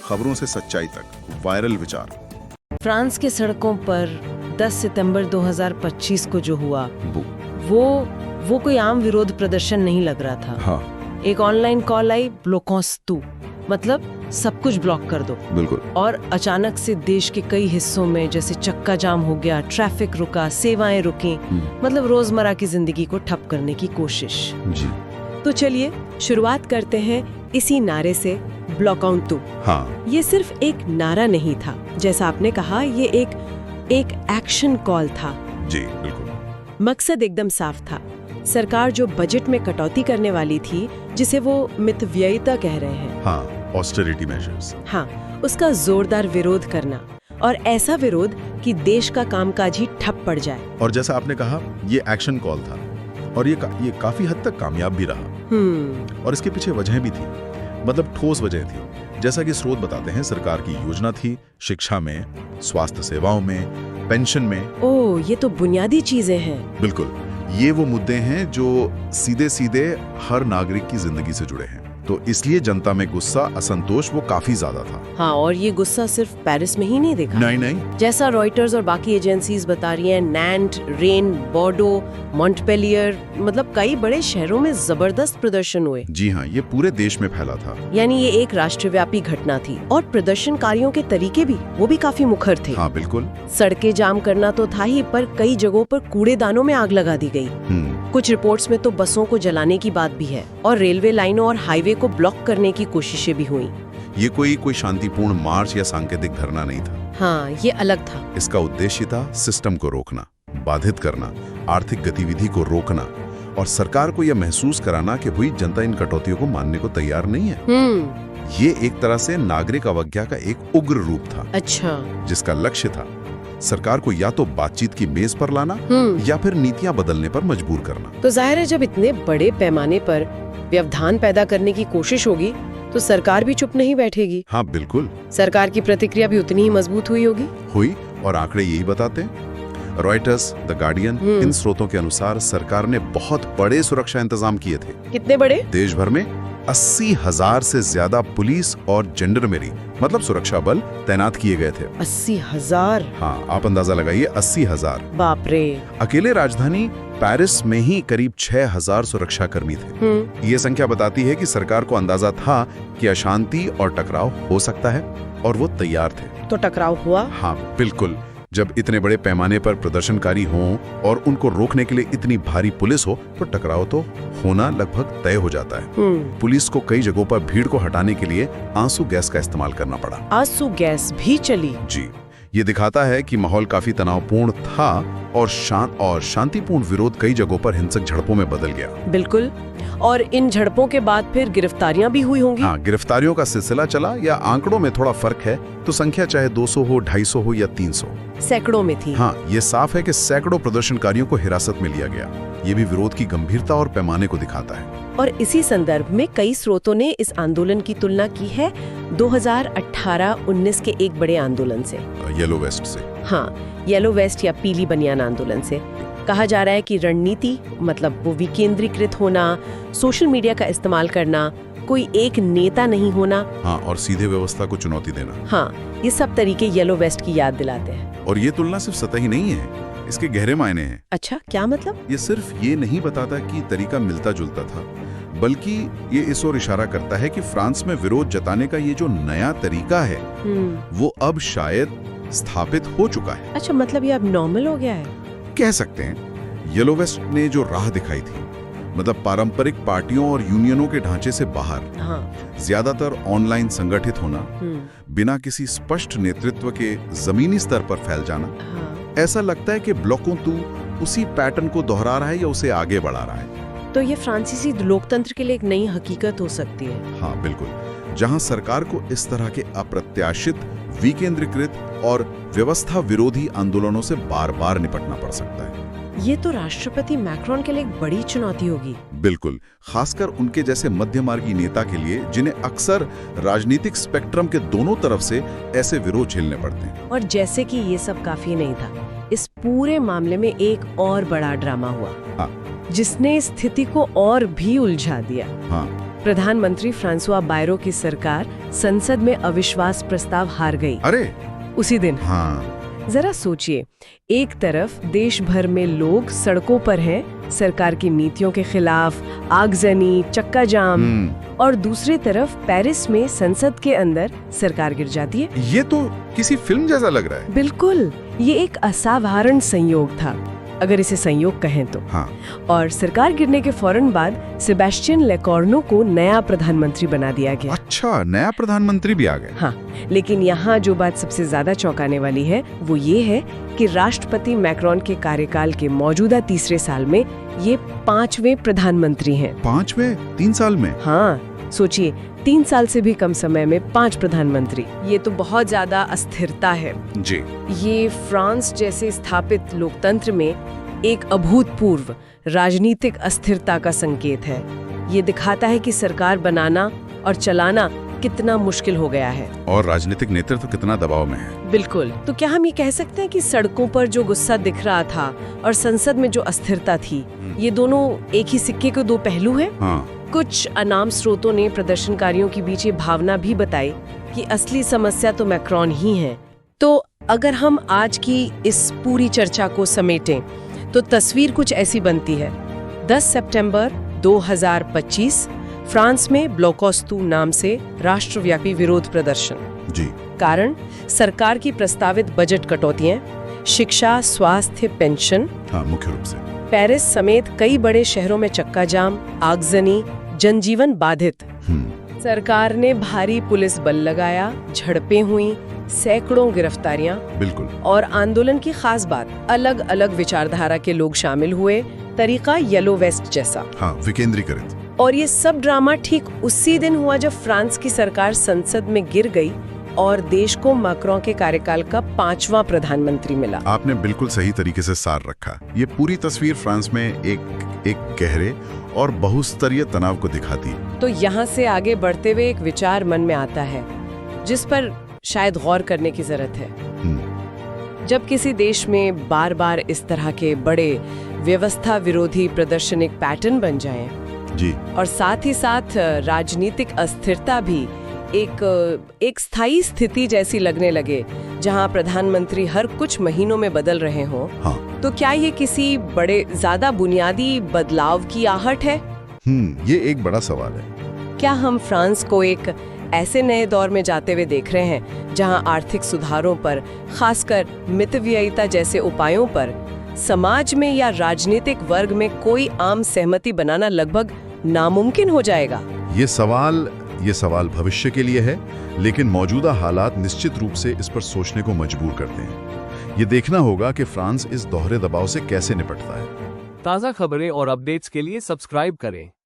खबरों से सच्चाई तक, वायरल विचार। फ्रांस के सड़कों पर 10 सितंबर 2025 को जो हुआ वो कोई आम विरोध प्रदर्शन नहीं लग रहा था। हाँ, एक ऑनलाइन कॉल आई, ब्लॉकोंस तू, मतलब सब कुछ ब्लॉक कर दो। बिल्कुल। और अचानक से देश के कई हिस्सों में जैसे चक्का जाम हो गया, ट्रैफिक रुका, सेवाएं रुकी, मतलब रोजमर्रा की जिंदगी को ठप करने की कोशिश। जी। तो चलिए शुरुआत करते हैं इसी नारे से, ब्लॉकआउट तू। हाँ, ये सिर्फ एक नारा नहीं था, जैसा आपने कहा, ये एक एक्शन कॉल था। जी बिल्कुल। मकसद एकदम साफ था। सरकार जो बजट में कटौती करने वाली थी, जिसे वो मितव्ययिता कह रहे हैं, हाँ, ऑस्टेरिटी मेजर्स। हाँ, उसका जोरदार विरोध करना, और ऐसा विरोध कि देश का कामकाज ही ठप पड़ जाए। और जैसा आपने कहा, ये एक्शन कॉल था और ये काफी हद तक कामयाब भी रहा। और इसके पीछे वजहें भी थी, मतलब ठोस वजह थी। जैसा कि स्रोत बताते हैं, सरकार की योजना थी शिक्षा में, स्वास्थ्य सेवाओं में, पेंशन में। ओह, ये तो बुनियादी चीजें हैं। बिल्कुल, ये वो मुद्दे हैं जो सीधे सीधे हर नागरिक की जिंदगी से जुड़े हैं। तो इसलिए जनता में गुस्सा, असंतोष वो काफी ज्यादा था। हाँ, और ये गुस्सा सिर्फ पेरिस में ही नहीं देखा। नहीं। जैसा रॉयटर्स और बाकी एजेंसीज बता रही हैं, नैंट, रेन, बॉर्डो, मॉन्टपेलियर, मतलब कई बड़े शहरों में जबरदस्त प्रदर्शन हुए। जी हाँ, ये पूरे देश में फैला था। यानी ये एक राष्ट्रव्यापी घटना थी। और प्रदर्शनकारियों के तरीके भी, वो भी काफी मुखर थे। हाँ बिल्कुल। सड़कें जाम करना तो था ही, पर कई जगहों पर कूड़ेदानों में आग लगा दी गई। कुछ रिपोर्ट्स में तो बसों को जलाने की बात भी है, और रेलवे लाइनों और हाईवे को ब्लॉक करने की कोशिशें भी हुई। ये कोई शांतिपूर्ण मार्च या सांकेतिक धरना नहीं था। हाँ, ये अलग था। इसका उद्देश्य था सिस्टम को रोकना, बाधित करना, आर्थिक गतिविधि को रोकना, और सरकार को यह महसूस कराना कि भाई जनता इन कटौतियों को मानने को तैयार नहीं है। ये एक तरह से नागरिक अवज्ञा का एक उग्र रूप था। अच्छा। जिसका लक्ष्य था सरकार को या तो बातचीत की मेज पर लाना या फिर नीतियां बदलने पर मजबूर करना। तो जाहिर है, जब इतने बड़े पैमाने पर व्यवधान पैदा करने की कोशिश होगी, तो सरकार भी चुप नहीं बैठेगी। हाँ बिल्कुल। सरकार की प्रतिक्रिया भी उतनी ही मजबूत हुई, और आंकड़े यही बताते हैं। रॉयटर्स, द गार्डियन, इन स्रोतों के अनुसार सरकार ने बहुत बड़े सुरक्षा इंतजाम किए थे। कितने बड़े? देश भर में 80,000 से ज्यादा पुलिस और जेंडरमेरी, मतलब सुरक्षा बल, तैनात किए गए थे। 80,000? हाँ, आप अंदाजा लगाइए, 80,000। बाप रे। अकेले राजधानी पेरिस में ही करीब 6,000 सुरक्षा कर्मी थे। ये संख्या बताती है कि सरकार को अंदाजा था कि अशांति और टकराव हो सकता है, और वो तैयार थे। तो टकराव हुआ? हाँ बिल्कुल। जब इतने बड़े पैमाने पर प्रदर्शनकारी हों और उनको रोकने के लिए इतनी भारी पुलिस हो, तो टकराव तो होना लगभग तय हो जाता है। पुलिस को कई जगहों पर भीड़ को हटाने के लिए आंसू गैस का इस्तेमाल करना पड़ा। आंसू गैस भी चली? जी। ये दिखाता है कि माहौल काफी तनावपूर्ण था, और शांतिपूर्ण विरोध कई जगहों पर हिंसक झड़पों में बदल गया। बिल्कुल। और इन झड़पों के बाद फिर गिरफ्तारियां भी हुई होंगी? हाँ, गिरफ्तारियों का सिलसिला चला, या आंकड़ों में थोड़ा फर्क है, तो संख्या चाहे 200 हो, 250 हो या 300, सैकड़ों में थी। हाँ, ये साफ है कि सैकड़ों प्रदर्शनकारियों को हिरासत में लिया गया। ये भी विरोध की गंभीरता और पैमाने को दिखाता है। और इसी संदर्भ में कई स्रोतों ने इस आंदोलन की तुलना की है 2018-19 के एक बड़े आंदोलन से, येलो वेस्ट से। हाँ, येलो वेस्ट या पीली बनियान आंदोलन से। कहा जा रहा है कि रणनीति, मतलब वो विकेंद्रीकृत होना, सोशल मीडिया का इस्तेमाल करना, कोई एक नेता नहीं होना, हाँ, और सीधे व्यवस्था को चुनौती देना, हाँ, ये सब तरीके येलो वेस्ट की याद दिलाते हैं। और ये तुलना सिर्फ सतही नहीं है, इसके गहरे मायने हैं। अच्छा, क्या मतलब? ये सिर्फ ये नहीं बताता कि तरीका मिलता जुलता था, बल्कि ये इस ओर इशारा करता है कि फ्रांस में विरोध जताने का ये जो नया तरीका है, वो अब शायद स्थापित हो चुका है। अच्छा, मतलब ये अब नॉर्मल हो गया है, कह सकते हैं। येलो वेस्ट ने जो राह दिखाई थी, मतलब पारंपरिक पार्टियों और यूनियनों के ढांचे से बाहर, हाँ, ज्यादातर ऑनलाइन संगठित होना, बिना किसी स्पष्ट नेतृत्व के जमीनी स्तर पर फैल जाना, हाँ। ऐसा लगता है कि ब्लॉकों तू उसी पैटर्न को दोहरा रहा है या उसे आगे बढ़ा रहा है। तो ये फ्रांसीसी लोकतंत्र के लिए एक नई हकीकत हो सकती है। हाँ बिल्कुल, जहां सरकार को इस तरह के अप्रत्याशित, विकेंद्रीकृत और व्यवस्था विरोधी आंदोलनों से बार बार निपटना पड़ सकता है। ये तो राष्ट्रपति मैक्रोन के लिए एक बड़ी चुनौती होगी। बिल्कुल, खासकर उनके जैसे मध्यमार्गी नेता के लिए, जिन्हें अक्सर राजनीतिक स्पेक्ट्रम के दोनों तरफ से ऐसे विरोध झेलने पड़ते हैं। और जैसे कि ये सब काफी नहीं था, इस पूरे मामले में एक और बड़ा ड्रामा हुआ, हाँ, जिसने स्थिति को और भी उलझा दिया। हाँ, प्रधानमंत्री फ्रांसुआ बायरो की सरकार संसद में अविश्वास प्रस्ताव हार गई अरे उसी दिन। हाँ, जरा सोचिए, एक तरफ देश भर में लोग सड़कों पर हैं सरकार की नीतियों के खिलाफ, आगजनी, चक्का जाम, और दूसरी तरफ पेरिस में संसद के अंदर सरकार गिर जाती है। ये तो किसी फिल्म जैसा लग रहा है। बिल्कुल, ये एक असाधारण संयोग था, अगर इसे संयोग कहें तो। हाँ। और सरकार गिरने के फौरन बाद सेबेस्टियन लेकॉर्नो को नया प्रधानमंत्री बना दिया गया। अच्छा, नया प्रधानमंत्री भी आ गए। हाँ, लेकिन यहाँ जो बात सबसे ज्यादा चौंकाने वाली है वो ये है कि राष्ट्रपति मैक्रोन के कार्यकाल के मौजूदा तीसरे साल में ये 5वें प्रधानमंत्री हैं। 5वें 3 साल में? हाँ, सोचिए, 3 साल से भी कम समय में 5 प्रधानमंत्री। ये तो बहुत ज्यादा अस्थिरता है जी। ये फ्रांस जैसे स्थापित लोकतंत्र में एक अभूतपूर्व राजनीतिक अस्थिरता का संकेत है। ये दिखाता है कि सरकार बनाना और चलाना कितना मुश्किल हो गया है और राजनीतिक नेतृत्व कितना दबाव में है। बिल्कुल। तो क्या हम ये कह सकते हैं कि सड़कों पर जो गुस्सा दिख रहा था और संसद में जो अस्थिरता थी, ये दोनों एक ही सिक्के के 2 पहलू हैं? हाँ। कुछ अनाम स्रोतों ने प्रदर्शनकारियों के बीच ये भावना भी बताई कि असली समस्या तो मैक्रोन ही है। तो अगर हम आज की इस पूरी चर्चा को समेटें तो तस्वीर कुछ ऐसी बनती है। 10 सितंबर 2025 फ्रांस में ब्लॉकॉस्तु नाम से राष्ट्रव्यापी विरोध प्रदर्शन। जी। कारण सरकार की प्रस्तावित बजट कटौतियां, शिक्षा, स्वास्थ्य, पेंशन। हाँ, मुख्य रूप से पेरिस समेत कई बड़े शहरों में चक्का जाम, आगजनी, जनजीवन बाधित। सरकार ने भारी पुलिस बल लगाया, झड़पें हुई, सैकड़ों गिरफ्तारियां। बिल्कुल। और आंदोलन की खास बात, अलग अलग विचारधारा के लोग शामिल हुए, तरीका येलो वेस्ट जैसा। हाँ, विकेंद्रीकृत। और ये सब ड्रामा ठीक उसी दिन हुआ जब फ्रांस की सरकार संसद में गिर गई और देश को मैक्रोन के कार्यकाल का 5वां प्रधानमंत्री मिला। आपने बिल्कुल सही तरीके से सार रखा। ये पूरी तस्वीर फ्रांस में एक गहरे और बहुस्तरीय तनाव को दिखाती है। तो यहाँ से आगे बढ़ते हुए एक विचार मन में आता है जिस पर शायद गौर करने की जरूरत है। जब किसी देश में बार बार इस तरह के बड़े व्यवस्था विरोधी प्रदर्शन एक पैटर्न बन जाएं, जी, और साथ ही साथ राजनीतिक अस्थिरता भी एक स्थायी स्थिति जैसी लगने लगे, जहां प्रधानमंत्री हर कुछ महीनों में बदल रहे हों, हाँ। तो क्या ये किसी बड़े ज्यादा बुनियादी बदलाव की आहट है? ये एक बड़ा सवाल है। क्या हम फ्रांस को एक ऐसे नए दौर में जाते हुए देख रहे हैं जहां आर्थिक सुधारों पर, खासकर मितव्ययिता जैसे उपायों पर, समाज में या राजनीतिक वर्ग में कोई आम सहमति बनाना लगभग नामुमकिन हो जाएगा? ये सवाल भविष्य के लिए है, लेकिन मौजूदा हालात निश्चित रूप से इस पर सोचने को मजबूर करते हैं। ये देखना होगा कि फ्रांस इस दोहरे दबाव से कैसे निपटता है। ताज़ा खबरें और अपडेट्स के लिए सब्सक्राइब करें